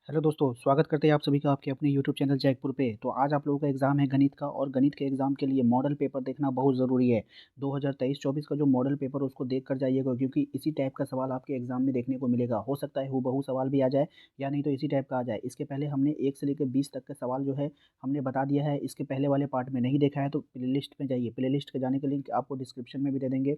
Hello दोस्तों, स्वागत करते हैं आप सभी का आपके अपने यूट्यूब चैनल जैकपुर पे। तो आज आप लोगों का एग्ज़ाम है गणित का और गणित के एग्ज़ाम के लिए मॉडल पेपर देखना बहुत ज़रूरी है। 2023-24 का जो मॉडल पेपर उसको देख कर जाइएगा क्योंकि इसी टाइप का सवाल आपके एग्ज़ाम में देखने को मिलेगा। हो सकता है हूबहू सवाल भी आ जाए या नहीं तो इसी टाइप का आ जाए। इसके पहले हमने 1 से लेकर 20 तक के सवाल जो है हमने बता दिया है। इसके पहले वाले पार्ट में नहीं देखा है तो प्लेलिस्ट में जाइए। प्लेलिस्ट के जाने का लिंक आपको डिस्क्रिप्शन में भी दे देंगे।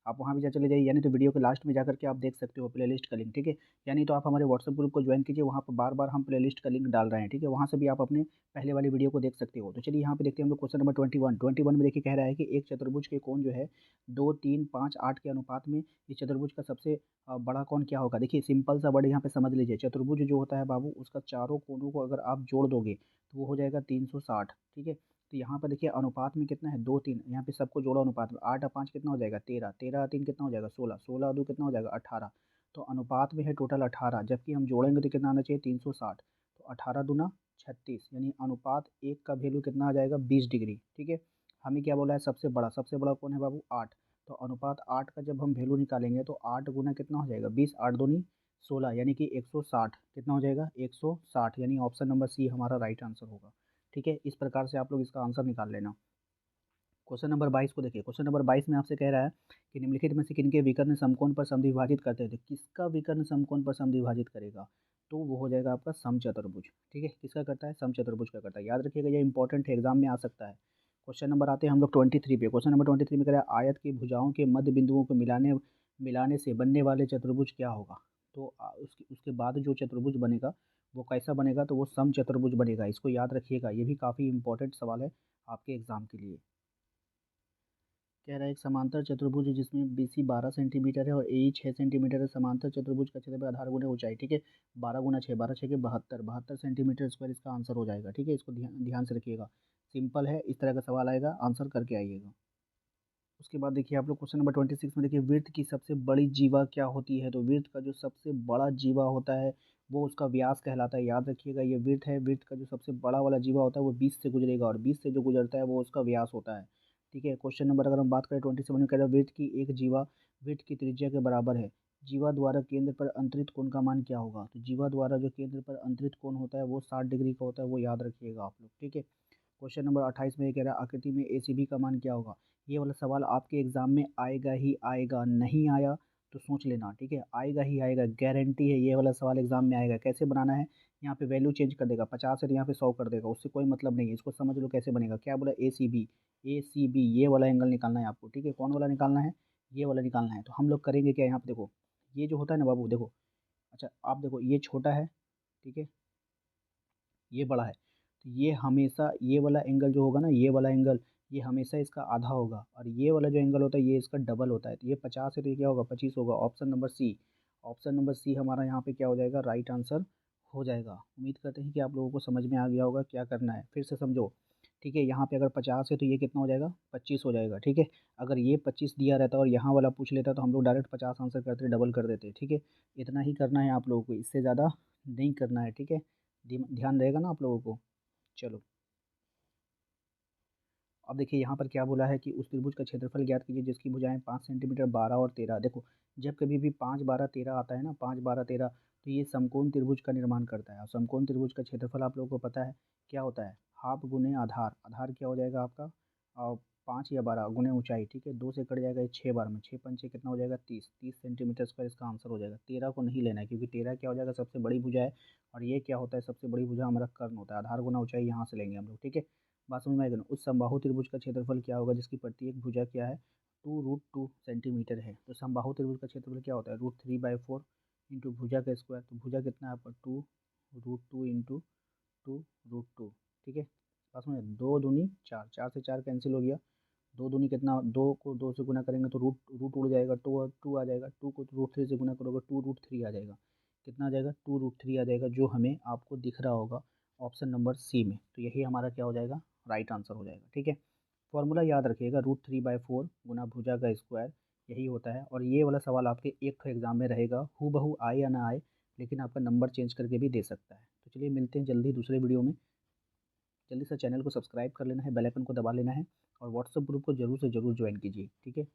आप वहाँ भी जा चले जाइए यानी तो वीडियो के लास्ट में जाकर के आप देख सकते हो प्लेलिस्ट का लिंक, ठीक है। या नहीं तो आप हमारे व्हाट्सएप ग्रुप को ज्वाइन कीजिए, वहाँ पर बार-बार हम प्लेलिस्ट का लिंक डाल रहे हैं, ठीक है? वहाँ से भी आप अपने पहले वाली वीडियो को देख सकते हो। तो चलिए यहाँ पे देखते हैं हम लोग क्वेश्चन नंबर 21। 21 में देखिए कह रहा है कि एक चतुर्भुज के कोण जो है 2, 3, 5, 8 के अनुपात में इस चतुर्भुज का सबसे बड़ा कोण क्या होगा? देखिए सिंपल सा वर्ड यहाँ पे समझ लीजिए, चतुर्भुज जो होता है बाबू उसका चारों कोणों को अगर आप जोड़ दोगे तो वो हो जाएगा 360, ठीक है? तो यहाँ पर देखिए अनुपात में कितना है 2, 3 यहाँ पे सबको जोड़ो अनुपात में 8 और 5 कितना हो जाएगा 13, 13 और 3 कितना हो जाएगा 16, 16 और 2 कितना हो जाएगा 18। तो अनुपात में है टोटल 18 जबकि हम जोड़ेंगे तो कितना आना चाहिए 360। तो 18 दूना 36 यानी अनुपात 1 का वैल्यू कितना आ जाएगा 20 डिग्री, ठीक है। हमें क्या बोला है सबसे बड़ा कौन है बाबू 8। तो अनुपात 8 का जब हम वैल्यू निकालेंगे तो 8 गुना कितना हो जाएगा 20, 8 दूनी 16 यानी कि 160 कितना हो जाएगा 160 यानी ऑप्शन नंबर सी हमारा राइट आंसर होगा, ठीक है। इस प्रकार से आप लोग इसका आंसर निकाल लेना। क्वेश्चन नंबर 22 को देखिए। क्वेश्चन नंबर 22 में आपसे कह रहा है कि निम्नलिखित में से किनके विकर्ण समकोण पर समद्विभाजित करते हैं। तो किसका विकर्ण समकोण पर समद्विभाजित करेगा? तो वो हो जाएगा आपका समचतुर्भुज, ठीक है। किसका करता है समचतुर्भुज का करता है। याद रखिएगा ये इंपॉर्टेंट है, एग्जाम में आ सकता है। क्वेश्चन नंबर आते हैं हम लोग 23 पे। क्वेश्चन नंबर 23 में कह रहा है आयत की भुजाओं के मध्य बिंदुओं को मिलाने मिलाने से बनने वाले चतुर्भुज क्या होगा? तो उसके उसके बाद जो चतुर्भुज बनेगा वो कैसा बनेगा? तो वो समचतुर्भुज बनेगा। इसको याद रखिएगा, ये भी काफ़ी इंपॉर्टेंट सवाल है आपके एग्जाम के लिए। कह रहा है एक समांतर चतुर्भुज है जिसमें बीसी 12 सेंटीमीटर है और एई 6 सेंटीमीटर है। समांतर चतुर्भुज का क्षेत्रफल आधार गुना ऊंचाई, ठीक है। 12 गुना 6, 12 6 के 72, 72 सेंटीमीटर स्क्वायर इसका आंसर हो जाएगा, ठीक है। इसको ध्यान ध्यान से रखिएगा, सिंपल है। इस तरह का सवाल आएगा, आंसर करके आइएगा। उसके बाद देखिए आप लोग क्वेश्चन नंबर 26 में देखिए वृत्त की सबसे बड़ी जीवा क्या होती है? तो वृत्त का जो सबसे बड़ा जीवा होता है वो उसका व्यास कहलाता है। याद रखिएगा ये वृत्त है, वृत्त का जो सबसे बड़ा वाला जीवा होता है वो 20 से गुजरेगा और 20 से जो गुजरता है वो उसका व्यास होता है, ठीक है। क्वेश्चन नंबर अगर हम बात करें 27 में कह रहा है वृत्त की एक जीवा वृत्त की त्रिज्या के बराबर है। जीवा द्वारा केंद्र पर अंतरित कोण का मान क्या होगा? तो जीवा द्वारा जो केंद्र पर अंतरित कोण होता है वो 60 डिग्री का होता है, वो याद रखिएगा आप लोग, ठीक है। क्वेश्चन नंबर 28 में ये कह रहा है आकृति में एसीबी का मान क्या होगा? ये वाला सवाल आपके एग्जाम में आएगा ही आएगा, नहीं आया तो सोच लेना, ठीक है। आएगा ही आएगा, गारंटी है ये वाला सवाल एग्जाम में आएगा। कैसे बनाना है? यहाँ पे वैल्यू चेंज कर देगा, 50 है तो यहाँ पे 100 कर देगा, उससे कोई मतलब नहीं है। इसको समझ लो कैसे बनेगा। क्या बोला ए सी बी, ए सी बी ये वाला एंगल निकालना है आपको, ठीक है। कौन वाला निकालना है? ये वाला निकालना है। तो हम लोग करेंगे क्या, यहाँ पे देखो ये जो होता है ना बाबू देखो, अच्छा आप देखो ये छोटा है, ठीक है, ये बड़ा है। तो ये हमेशा ये वाला एंगल जो होगा ना, ये वाला एंगल ये हमेशा इसका आधा होगा और ये वाला जो एंगल होता है ये इसका डबल होता है। तो ये 50 है तो ये क्या होगा 25 होगा। Option number C, option number C हमारा यहाँ पे क्या हो जाएगा राइट आंसर हो जाएगा। उम्मीद करते हैं कि आप लोगों को समझ में आ गया होगा क्या करना है, फिर से समझो, ठीक है। यहाँ पे अगर 50 है तो ये कितना हो जाएगा 25 हो जाएगा, ठीक है। अगर ये 25 दिया रहता और यहाँ वाला पूछ लेता तो हम लोग डायरेक्ट 50 आंसर करते डबल कर देते, ठीक है। इतना ही करना है आप लोगों को, इससे ज़्यादा नहीं करना है, ठीक है। ध्यान रहेगा ना आप लोगों को। चलो अब देखिए यहाँ पर क्या बोला है कि उस त्रिभुज का क्षेत्रफल ज्ञात कीजिए जिसकी भुजाएं 5 सेंटीमीटर 12 और 13। देखो जब कभी भी 5 12 13 आता है ना, 5 12 13 तो ये समकोण त्रिभुज का निर्माण करता है। और समकोण त्रिभुज का क्षेत्रफल आप लोगों को पता है क्या होता है, हाफ गुने आधार। आधार क्या हो जाएगा आपका 5 या 12 गुने ऊंचाई, ठीक है। 2 से कट जाएगा ये 6 बार में, 6 पंचे कितना हो जाएगा 30, 30 सेंटीमीटर स्क्वायर इसका आंसर हो जाएगा। 13 को नहीं लेना है क्योंकि 13 क्या हो जाएगा सबसे बड़ी भुजा है और ये क्या होता है सबसे बड़ी भुजा हमारा कर्ण होता है। आधार गुना ऊंचाई यहाँ से लेंगे हम लोग, ठीक है। बात समझ में आएगा ना। उस समबाहु त्रिभुज का क्षेत्रफल क्या होगा जिसकी प्रत्येक भुजा क्या है 2√2 सेंटीमीटर है। तो समबाहु त्रिभुज का क्षेत्रफल क्या होता है √3/4 इंटू भुजा का स्क्वायर। तो भुजा कितना है आपका 2√2 इंटू 2√2, ठीक है। पास में 2 दूनी 4, 4 से 4 कैंसिल हो गया। 2 दूनी कितना, 2 को 2 से गुना करेंगे तो रूट रूट उड़ जाएगा, 2 आ जाएगा। 2 को √3 से गुना करोगे 2√3 आ जाएगा। कितना आ जाएगा 2√3 आ जाएगा, जो हमें आपको दिख रहा होगा ऑप्शन नंबर सी में। तो यही हमारा क्या हो जाएगा राइट आंसर हो जाएगा, ठीक है। फॉर्मूला याद रखिएगा √3/4 गुना भुजा का स्क्वायर, यही होता है। और ये वाला सवाल आपके एक तो एग्जाम में रहेगा, हु बहू आए या ना आए, लेकिन आपका नंबर चेंज करके भी दे सकता है। तो चलिए मिलते हैं जल्दी दूसरे वीडियो में। जल्दी से चैनल को सब्सक्राइब कर लेना है, बेल आइकन को दबा लेना है और व्हाट्सएप ग्रुप को जरूर से जरूर ज्वाइन कीजिए, ठीक है।